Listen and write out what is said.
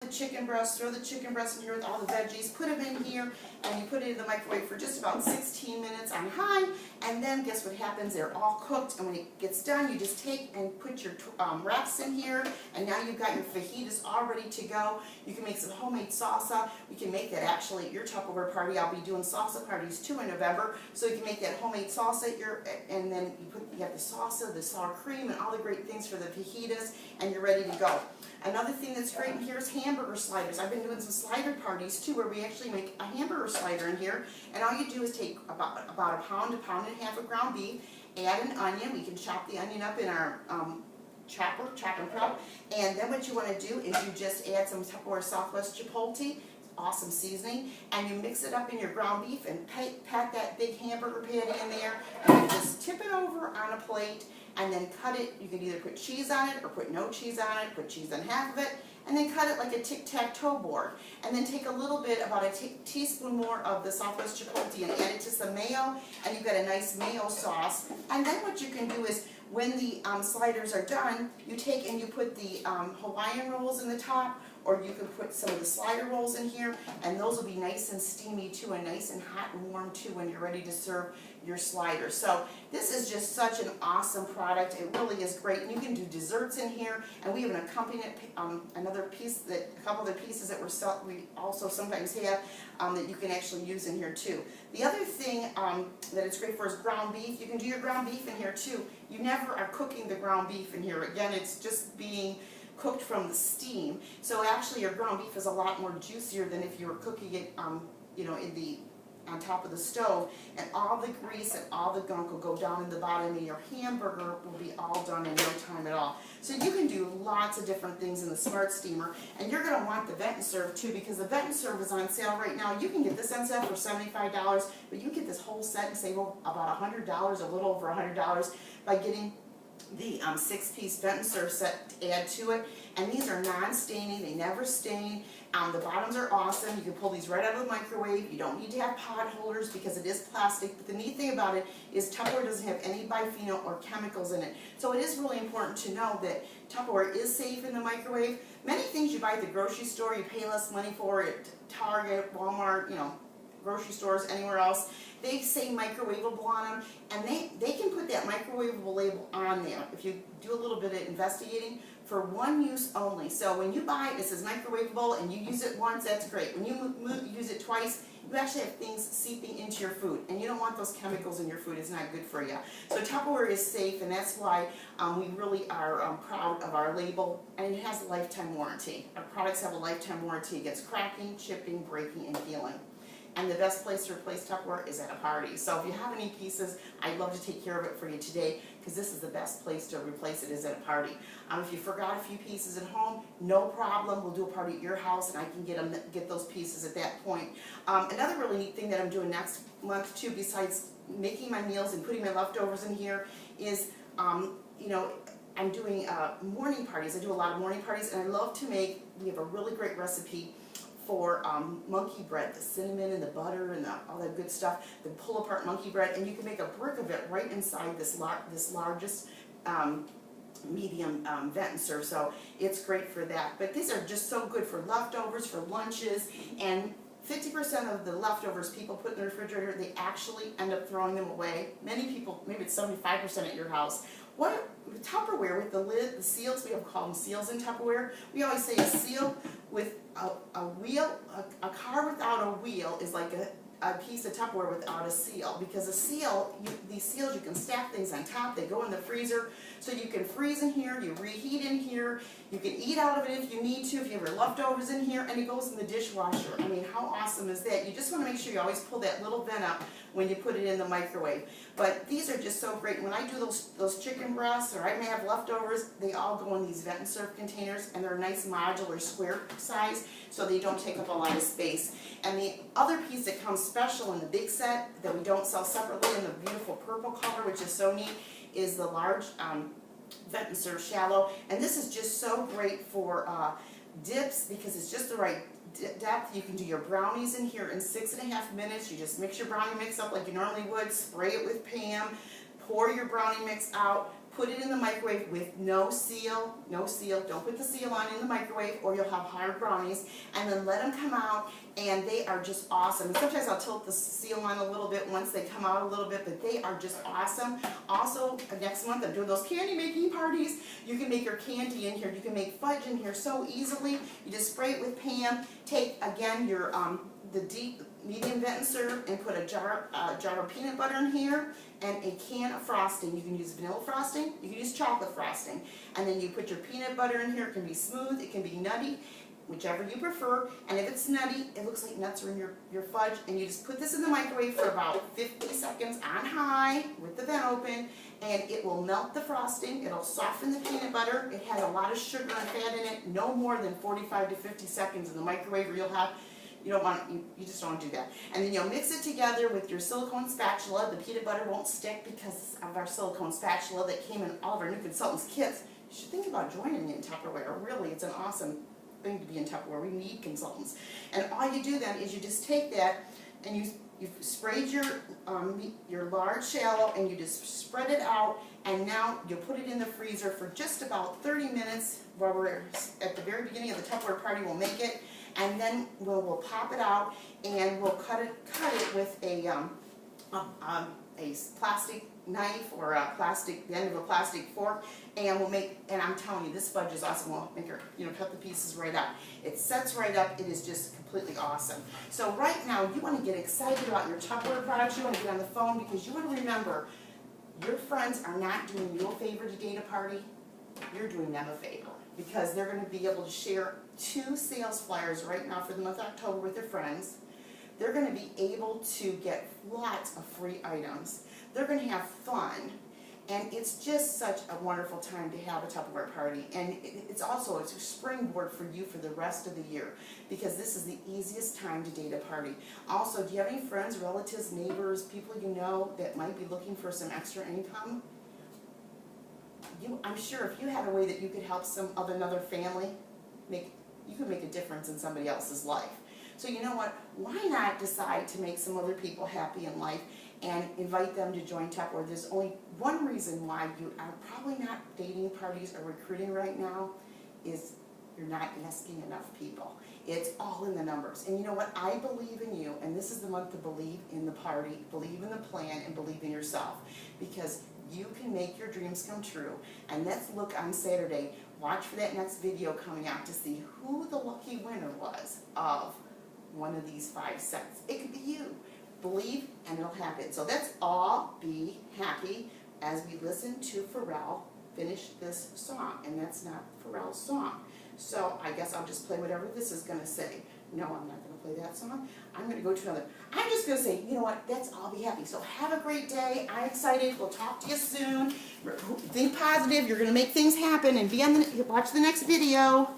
the chicken breast, throw the chicken breast in here with all the veggies, put them in here, and you put it in the microwave for just about 16 minutes on high, and then guess what happens? They're all cooked, and when it gets done, you just take and put your wraps in here, and now you've got your fajitas all ready to go. You can make some homemade salsa. We can make that actually at your Tupperware party. I'll be doing salsa parties too in November, so you can make that homemade salsa at your, and then you got the salsa, the sour cream, and all the great things for the fajitas, and you're ready to go. Another thing that's great in here is hamburger sliders. I've been doing some slider parties too, where we actually make a hamburger slider in here, and all you do is take about a pound and a half of ground beef, add an onion. We can chop the onion up in our chop and prep, and then what you want to do is you just add some Tupperware Southwest Chipotle, awesome seasoning, and you mix it up in your ground beef and pat that big hamburger patty in there, and you just tip it over on a plate, and then cut it. You can either put cheese on it or put no cheese on it, put cheese on half of it, and then cut it like a tic-tac-toe board. And then take a little bit, about a teaspoon more of the Southwest Chipotle and add it to some mayo, and you've got a nice mayo sauce. And then what you can do is, when the sliders are done, you take and you put the Hawaiian rolls in the top, or you can put some of the slider rolls in here, and those will be nice and steamy too, and nice and hot and warm too when you're ready to serve your sliders. So this is just such an awesome product. It really is great, and you can do desserts in here, and we have an accompaniment, another piece, that a couple other pieces that we also sometimes have that you can actually use in here too. The other thing that it's great for is ground beef. You can do your ground beef in here too. You never are cooking the ground beef in here. Again, it's just being cooked from the steam. So actually your ground beef is a lot more juicier than if you were cooking it you know, on top of the stove, and all the grease and all the gunk will go down in the bottom, and your hamburger will be all done in no time at all. So you can do lots of different things in the Smart Steamer, and you're going to want the Vent and Serve too, because the Vent and Serve is on sale right now. You can get this on sale for $75, but you can get this whole set and save about $100, a little over $100, by getting the 6-piece Vent and Serve set to add to it. And these are non-staining, they never stain. The bottoms are awesome. You can pull these right out of the microwave. You don't need to have pot holders because it is plastic. But the neat thing about it is Tupperware doesn't have any biphenyl or chemicals in it. So it is really important to know that Tupperware is safe in the microwave. Many things you buy at the grocery store, you pay less money for it, Target, Walmart, you know, grocery stores, anywhere else, they say microwavable on them, and they can put that microwavable label on there if you do a little bit of investigating, for one use only. So when you buy it, it says microwavable, and you use it once, that's great. When you use it twice, you actually have things seeping into your food, and you don't want those chemicals in your food. It's not good for you. So Tupperware is safe, and that's why we really are proud of our label, and it has a lifetime warranty. Our products have a lifetime warranty against cracking, chipping, breaking, and peeling. And the best place to replace Tupperware is at a party. So if you have any pieces, I'd love to take care of it for you today, because this is the best place to replace it, is at a party. If you forgot a few pieces at home, no problem. We'll do a party at your house, and I can get those pieces at that point. Another really neat thing that I'm doing next month too, besides making my meals and putting my leftovers in here, is you know, I'm doing morning parties. I do a lot of morning parties, and I love to make, we have a really great recipe for monkey bread, the cinnamon and the butter and all that good stuff, the pull-apart monkey bread, and you can make a brick of it right inside this largest medium Vent and Serve, so it's great for that. But these are just so good for leftovers, for lunches, and 50% of the leftovers people put in the refrigerator, they actually end up throwing them away. Many people, maybe it's 75% at your house. What Tupperware with the lid, the seals, we have called them seals in Tupperware. We always say a seal with a wheel, a car without a wheel is like a piece of Tupperware without a seal, because a seal, these seals, you can stack things on top, they go in the freezer, so you can freeze in here, you reheat in here, you can eat out of it if you need to, if you have your leftovers in here, and it goes in the dishwasher. I mean, how awesome is that? You just want to make sure you always pull that little vent up when you put it in the microwave. But these are just so great. When I do those chicken breasts, or I may have leftovers, they all go in these Vent and Serve containers, and they're a nice modular square size, so they don't take up a lot of space. And the other piece that comes special in the big set that we don't sell separately in the beautiful purple color, which is so neat, is the large Vent and Serve shallow. And this is just so great for dips, because it's just the right depth. You can do your brownies in here in 6.5 minutes. You just mix your brownie mix up like you normally would, spray it with Pam, pour your brownie mix out, Put it in the microwave with no seal, no seal. Don't put the seal on in the microwave or you'll have hard brownies. And then let them come out, and they are just awesome. And sometimes I'll tilt the seal on a little bit once they come out a little bit, but they are just awesome. Also, next month I'm doing those candy making parties. You can make your candy in here. You can make fudge in here so easily. You just spray it with Pam. Take, again, your the deep medium Vent and Serve and put a jar of peanut butter in here and a can of frosting. You can use vanilla frosting, you can use chocolate frosting. And then you put your peanut butter in here. It can be smooth, it can be nutty, whichever you prefer. And if it's nutty, it looks like nuts are in your fudge. And you just put this in the microwave for about 50 seconds on high with the vent open, and it will melt the frosting. It'll soften the peanut butter. It has a lot of sugar and fat in it. No more than 45 to 50 seconds in the microwave, or you'll have, you don't want, you just don't want to do that. And then you'll mix it together with your silicone spatula. The peanut butter won't stick because of our silicone spatula that came in all of our new consultants' kits. You should think about joining me in Tupperware. Really, it's an awesome thing to be in Tupperware. We need consultants. And all you do then is you just take that and you've sprayed your large shallow, and you just spread it out, and now you'll put it in the freezer for just about 30 minutes while we're at the very beginning of the Tupperware party. We'll make it, and then we'll pop it out, and we'll cut it with a plastic knife or the end of a plastic fork, and we'll make, and I'm telling you, this fudge is awesome. We'll make her, cut the pieces right up. It sets right up. It is just completely awesome. So right now, you want to get excited about your Tupperware products. You want to get on the phone because you want to remember, your friends are not doing you a favor to date a party. You're doing them a favor, because they're going to be able to share 2 sales flyers right now for the month of October with their friends. They're going to be able to get lots of free items. They're going to have fun, and it's just such a wonderful time to have a Tupperware party. And it's also a springboard for you for the rest of the year, because this is the easiest time to date a party. Also, do you have any friends, relatives, neighbors, people you know that might be looking for some extra income? I'm sure if you had a way that you could help another family, you could make a difference in somebody else's life. So you know what? Why not decide to make some other people happy in life and invite them to join Tupperware? There's only one reason why you are probably not dating parties or recruiting right now, is you're not asking enough people. It's all in the numbers. And you know what? I believe in you, and this is the month to believe in the party, believe in the plan, and believe in yourself, because you can make your dreams come true. And let's look on Saturday. Watch for that next video coming out to see who the lucky winner was of one of these 5 sets. It could be you. Believe, and it'll happen. So let's all be happy as we listen to Pharrell finish this song. And that's not Pharrell's song. So I guess I'll just play whatever this is going to say. No, I'm not going to play that song. I'm going to go to another. I'm just going to say, you know what, let's all be happy. So have a great day. I'm excited. We'll talk to you soon. Think positive. You're going to make things happen, and watch the next video.